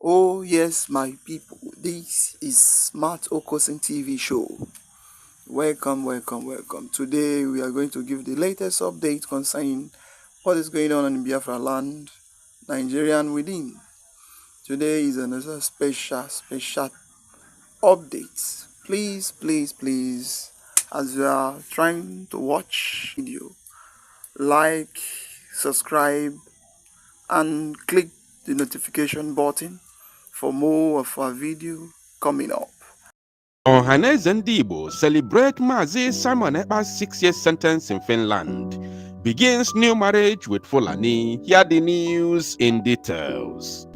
Oh yes, my people, this is Smart Okoson TV show. Welcome. Today we are going to give the latest update concerning what is going on in Biafra land, Nigerian within. Today is another special update. Please, as you are trying to watch video, like, subscribe, and click the notification button for more of our video coming up. OHANAEZE NDIGBO celebrate Mazi Simon Ekpa's 6-year sentence in Finland. Begins new marriage with Fulani. Hear the news in details.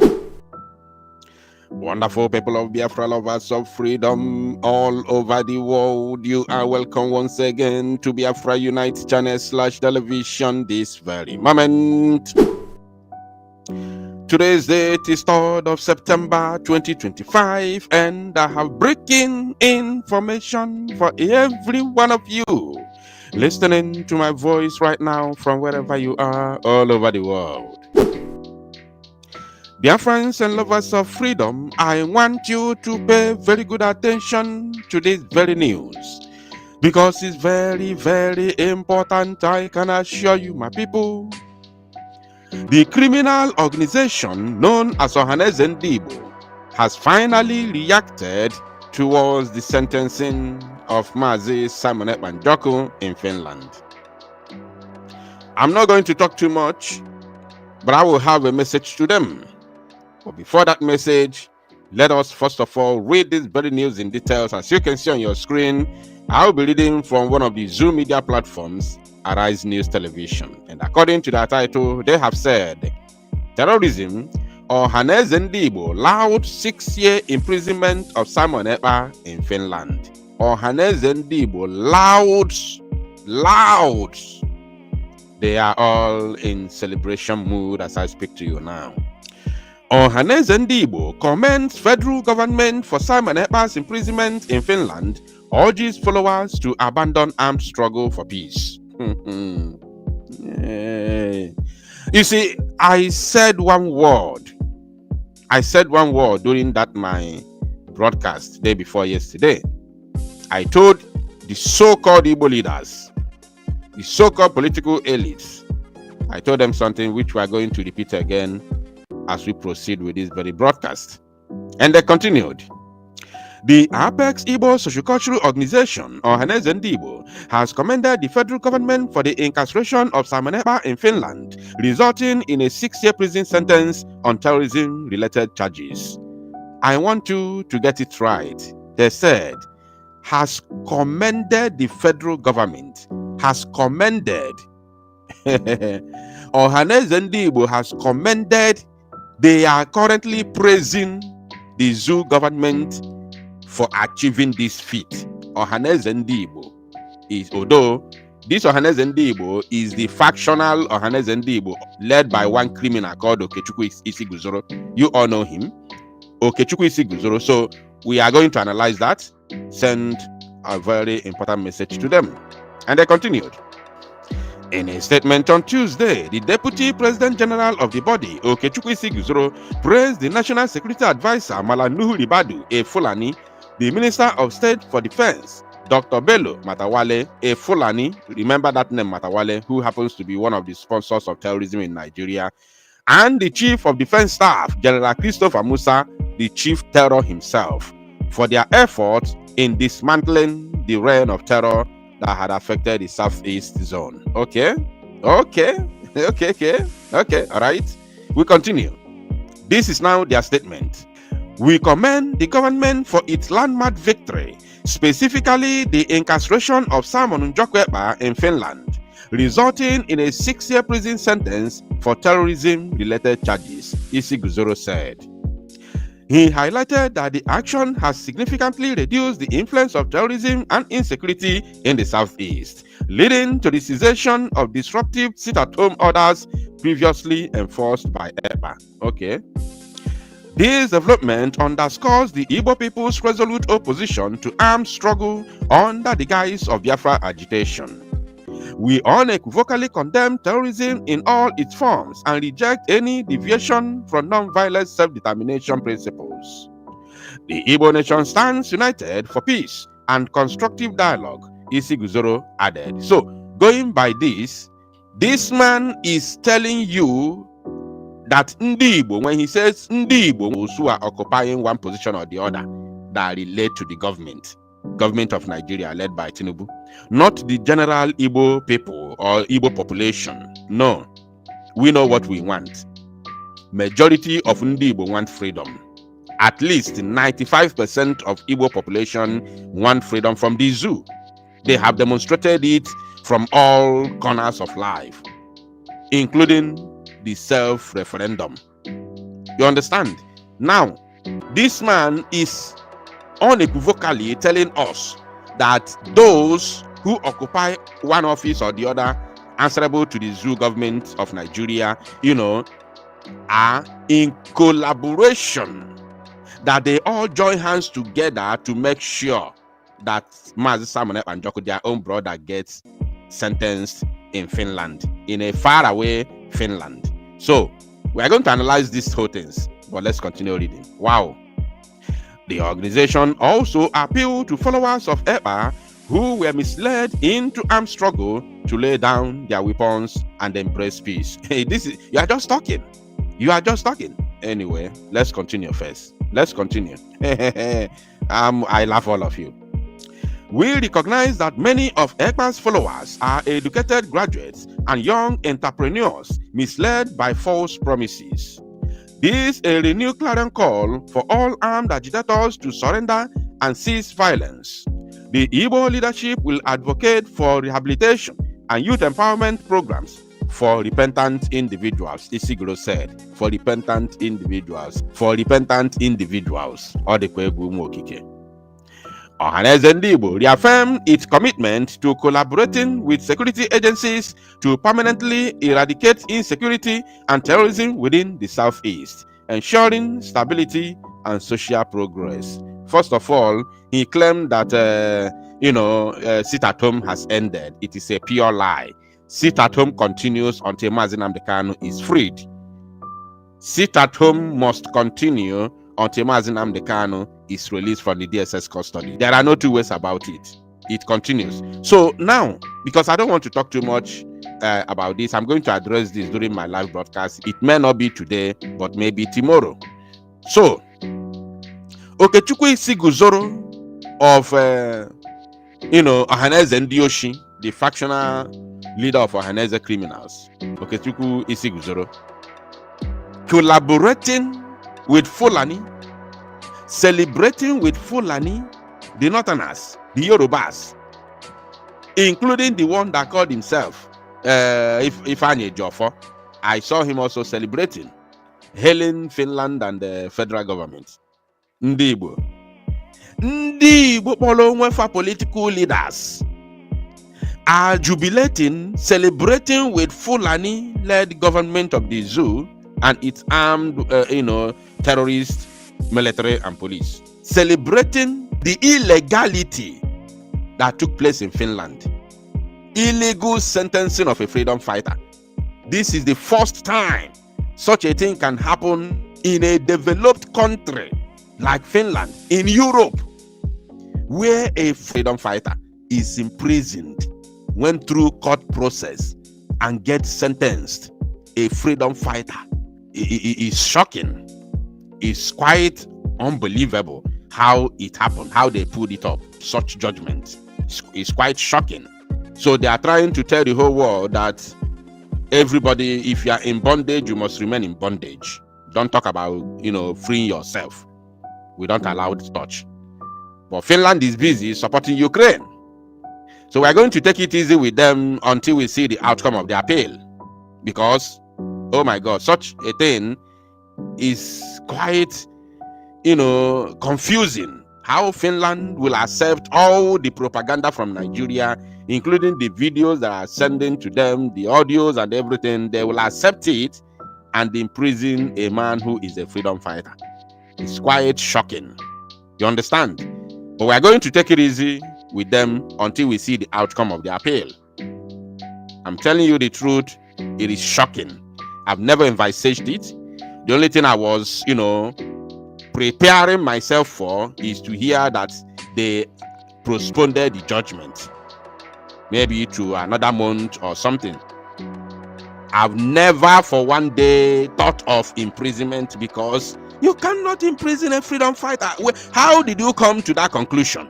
Wonderful people of Biafra, lovers of freedom all over the world, you are welcome once again to Biafra Unite channel /television this very moment. Today's date is 3rd of September 2025, and I have breaking information for every one of you listening to my voice right now from wherever you are all over the world. Dear friends and lovers of freedom, I want you to pay very good attention to this very news because it's very important. I can assure you, my people. The criminal organization known as OHANAEZE NDIGBO has finally reacted towards the sentencing of Mazi Simon Ekpa in Finland. I'm not going to talk too much, but I will have a message to them. But before that message, let us first of all read this very news in details. As you can see on your screen, I'll be reading from one of the Zoom media platforms, Arise News Television. And according to their title, they have said, terrorism, OHANAEZE NDIGBO loud 6-year imprisonment of Simon Ekpa in Finland. OHANAEZE NDIGBO loud. They are all in celebration mood as I speak to you now. OHANAEZE NDIGBO commends federal government for Simon Ekpa's imprisonment in Finland, urges followers to abandon armed struggle for peace. You see, I said one word during that my broadcast day before yesterday. I told the so-called Igbo leaders, the so-called political elites, I told them something which we are going to repeat again as we proceed with this very broadcast. And they continued. The Apex Igbo Sociocultural Organization, OHANAEZE NDIGBO, has commended the federal government for the incarceration of Simon Ekpa in Finland, resulting in a 6-year prison sentence on terrorism-related charges. I want you to get it right. They said, has commended the federal government, has commended. OHANAEZE NDIGBO has commended. They are currently praising the zoo government for achieving this feat. OHANAEZE NDIGBO is, although this OHANAEZE NDIGBO is the factional OHANAEZE NDIGBO led by one criminal called Okechukwu Isiguzoro. You all know him, Okechukwu Isiguzoro. So we are going to analyze that, send a very important message to them. And they continued. In a statement on Tuesday, the Deputy President General of the body, Okechukwu Isiguzoro, praised the National Security Advisor, Nuhu Ribadu, a Fulani, the Minister of State for Defense, Dr. Bello Matawale, a Fulani, remember that name Matawale, who happens to be one of the sponsors of terrorism in Nigeria, and the Chief of Defense Staff, General Christopher Musa, the Chief Terror himself, for their efforts in dismantling the reign of terror that had affected the Southeast zone. Okay, all right. We continue. This is now their statement. We commend the government for its landmark victory, specifically the incarceration of Simon Ekpa in Finland, resulting in a 6-year prison sentence for terrorism-related charges, Isiguzoro said. He highlighted that the action has significantly reduced the influence of terrorism and insecurity in the Southeast, leading to the cessation of disruptive sit-at-home orders previously enforced by Ekpa. Okay. This development underscores the Igbo people's resolute opposition to armed struggle under the guise of Biafra agitation. We unequivocally condemn terrorism in all its forms and reject any deviation from non-violent self-determination principles. The Igbo nation stands united for peace and constructive dialogue, Isiguzoro added. So, going by this man is telling you that Ndi Igbo, when he says Ndi Igbo, those who are occupying one position or the other that relate to the government of Nigeria led by Tinubu, not the general Igbo people or Igbo population. No, we know what we want. Majority of Ndi Igbo want freedom. At least 95% of Igbo population want freedom from the zoo. They have demonstrated it from all corners of life, including the self-referendum. You understand? Now, this man is unequivocally telling us that those who occupy one office or the other answerable to the zoo government of Nigeria, are in collaboration, that they all join hands together to make sure that Mazi Simon and Joko, their own brother, gets sentenced in Finland, in a faraway Finland. So, we are going to analyze these whole things, but let's continue reading. Wow. The organization also appealed to followers of EPA who were misled into armed struggle to lay down their weapons and embrace peace. Hey, you are just talking. You are just talking. Anyway, let's continue first. Let's continue. I love all of you. We recognize that many of EPA's followers are educated graduates and young entrepreneurs misled by false promises. This is a renewed clarion call for all armed agitators to surrender and cease violence. The Igbo leadership will advocate for rehabilitation and youth empowerment programs for repentant individuals, Isiguro said. For repentant individuals. Odekwebu Mokike. OHANAEZE NDIGBO reaffirmed its commitment to collaborating with security agencies to permanently eradicate insecurity and terrorism within the Southeast, ensuring stability and social progress. First of all, he claimed that, sit at home has ended. It is a pure lie. Sit at home continues until Mazi Nnamdi Kanu is freed. Sit at home must continue until Mazi Nnamdi Kanu is released from the DSS custody. There are no two ways about it. It continues. So now, because I don't want to talk too much about this, I'm going to address this during my live broadcast. It may not be today, but maybe tomorrow. So, Okechukwu Isiguzoro of, OHANAEZE Ndioshi, the factional leader of OHANAEZE criminals, Okechukwu Isiguzoro, collaborating with Fulani, celebrating with Fulani, the Northerners, the Yorubas, including the one that called himself Ifeanyi Ejiofor. I saw him also celebrating, hailing Finland and the federal government. Ndị Igbo kpọrọ onwe fa political leaders are jubilating, celebrating with Fulani-led government of the zoo and its armed, terrorist military and police, celebrating the illegality that took place in Finland, illegal sentencing of a freedom fighter. This is the first time such a thing can happen in a developed country like Finland, in Europe, where a freedom fighter is imprisoned, went through court process, and gets sentenced. A freedom fighter is shocking. It's quite unbelievable how it happened, how they put it up. Such judgment is quite shocking. So they are trying to tell the whole world that everybody, if you are in bondage, you must remain in bondage. Don't talk about, freeing yourself. We don't allow it touch. But Finland is busy supporting Ukraine. So we're going to take it easy with them until we see the outcome of the appeal. Because, oh my God, such a thing is quite, confusing. How Finland will accept all the propaganda from Nigeria, including the videos that are sending to them, the audios and everything. They will accept it and imprison a man who is a freedom fighter. It's quite shocking. You understand? But we are going to take it easy with them until we see the outcome of the appeal. I'm telling you the truth, it is shocking. I've never envisaged it. The only thing I was, preparing myself for is to hear that they postponed the judgment, maybe to another month or something. I've never for one day thought of imprisonment, because you cannot imprison a freedom fighter. How did you come to that conclusion?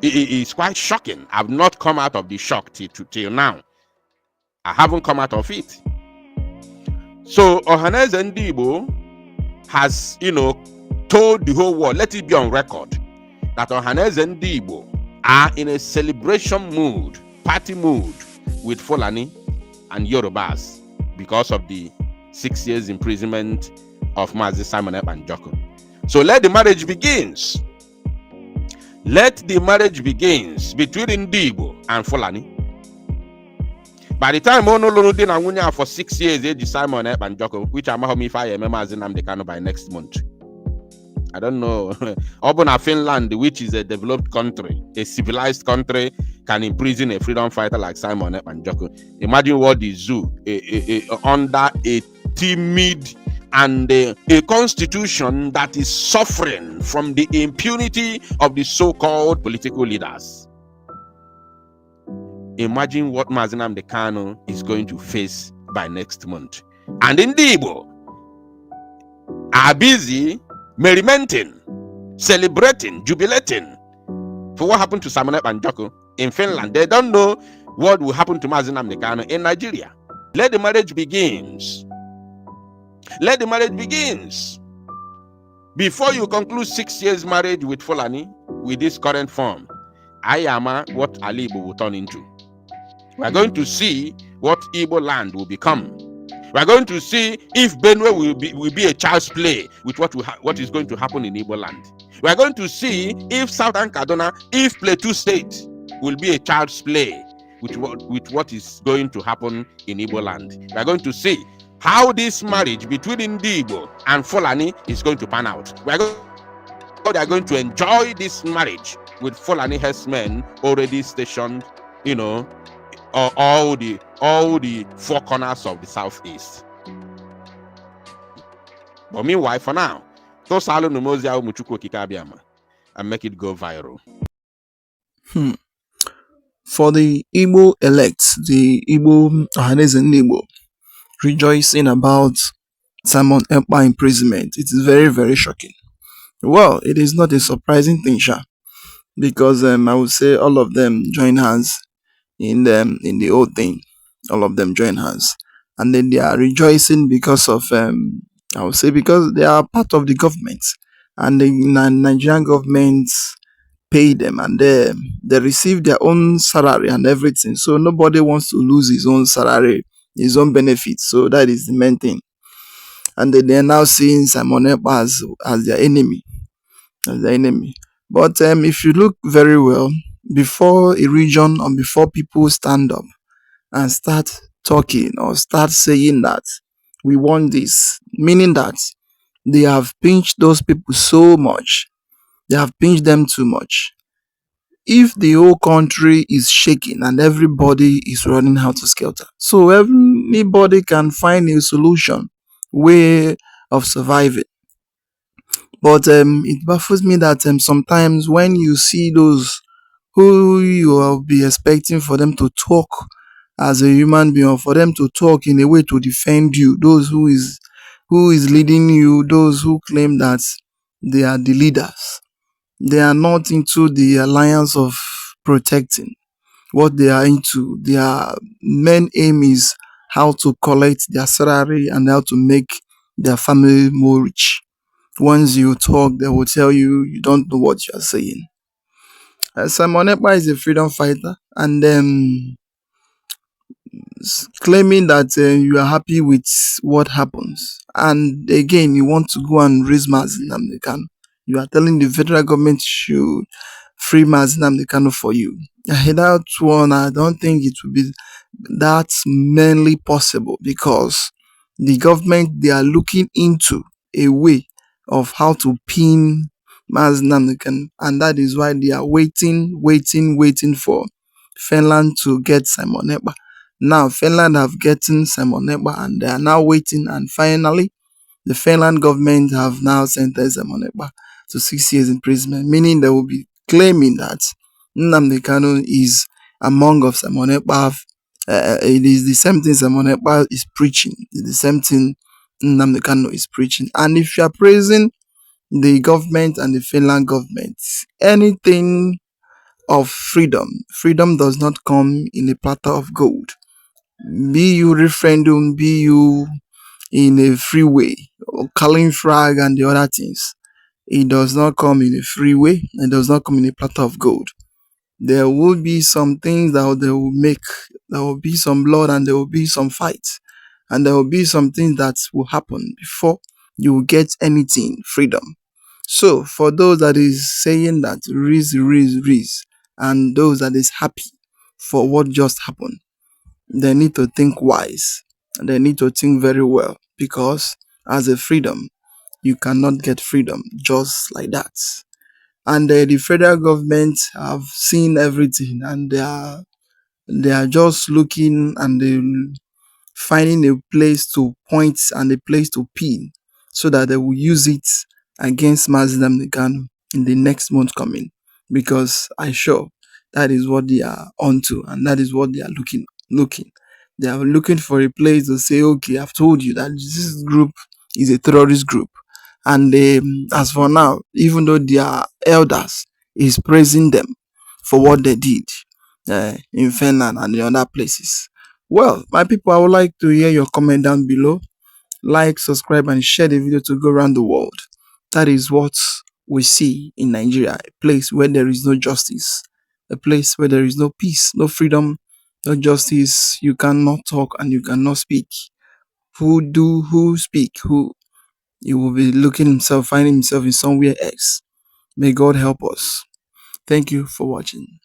It's quite shocking. I've not come out of the shock till now. I haven't come out of it. So OHANAEZE NDIGBO has, told the whole world, let it be on record, that OHANAEZE NDIGBO are in a celebration mood, party mood with Fulani and Yorubas because of the 6 years imprisonment of Mazi Simon Ekpa. So let the marriage begins. Let the marriage begins between Ndigbo and Fulani. By the time Ono did Nawunya for 6 years, age Simon Ekpa, which I'm if I remember as Nnamdi Kanu by next month. I don't know. Obuna Finland, which is a developed country, a civilized country, can imprison a freedom fighter like Simon Ekpa. Imagine what the zoo under a timid and a constitution that is suffering from the impunity of the so-called political leaders. Imagine what Mazi Nnamdi Kanu is going to face by next month. And Ndigbo are busy merrimenting, celebrating, jubilating for what happened to Simon Ekpa in Finland. They don't know what will happen to Mazi Nnamdi Kanu in Nigeria. Let the marriage begins. Let the marriage begins. Before you conclude 6 years marriage with Fulani with this current form, I am what Ali Igbo will turn into. We are going to see what Igbo land will become. We are going to see if Benue will be a child's play with what is going to happen in Igbo land. We are going to see if Southern Kaduna, if Plateau State will be a child's play with what is going to happen in Igbo land. We are going to see how this marriage between Ndigbo and Fulani is going to pan out. They are going to enjoy this marriage with Fulani herdsmen already stationed, all the four corners of the southeast. But meanwhile, for now, and make it go viral. For the Igbo elects, the Igbo OHANAEZE NDIGBO rejoicing about Simon Ekpa imprisonment, it is very, very shocking. Well, it is not a surprising thing, because I would say all of them join hands in the whole thing. All of them join hands, and then they are rejoicing because of I would say because they are part of the government, and the Nigerian government pay them, and they receive their own salary and everything. So nobody wants to lose his own salary, his own benefits. So that is the main thing. And they are now seeing Simon Ekpa as their enemy, But if you look very well, before a region or before people stand up and start talking or start saying that we want this, meaning that they have pinched those people so much, they have pinched them too much. If the whole country is shaking and everybody is running out of skelter, so anybody can find a solution, way of surviving. But it baffles me that sometimes when you see those who you will be expecting for them to talk as a human being, or for them to talk in a way to defend you, those who is leading you, those who claim that they are the leaders, they are not into the alliance of protecting. What they are into, their main aim is how to collect their salary and how to make their family more rich. Once you talk, they will tell you don't know what you are saying. Simon Ekpa is a freedom fighter, and claiming that you are happy with what happens, and again you want to go and raise Mazi Nnamdi Kanu. You are telling the federal government should free Mazi Nnamdi Kanu for you. That one, I don't think it will be that mainly possible, because the government, they are looking into a way of how to pin Mazi Nnamdi Kanu, and that is why they are waiting for Finland to get Simon Ekpa. Now Finland have gotten Simon Ekpa and they are now waiting, and finally the Finland government have now sentenced Simon Ekpa to 6 years imprisonment, meaning they will be claiming that Nnamdi Kanu is among of Simon Ekpa. It is the same thing Simon Ekpa is preaching. It's the same thing Nnamdi Kanu is preaching. And if you are praising the government and the Finland government, anything of freedom, freedom does not come in a platter of gold. Be you referendum, be you in a freeway, or calling flag and the other things, it does not come in a freeway. It does not come in a platter of gold. There will be some things that they will make. There will be some blood and there will be some fights. And there will be some things that will happen before you will get anything, freedom. So for those that is saying that riz, and those that is happy for what just happened, they need to think wise. They need to think very well, because as a freedom, you cannot get freedom just like that. And the federal government have seen everything, and they are just looking, and they finding a place to point and a place to pin, so that they will use it against Mazda Kanu in the next month coming, because I sure that is what they are onto, and that is what they are looking. They are looking for a place to say, okay, I've told you that this group is a terrorist group. And as for now, even though their elders is praising them for what they did in Finland and in other places. Well, my people, I would like to hear your comment down below. Like, subscribe, and share the video to go around the world. That is what we see in Nigeria, a place where there is no justice, a place where there is no peace, no freedom, no justice. You cannot talk and you cannot speak. Who speak, who? He will be looking himself, finding himself in somewhere else. May God help us. Thank you for watching.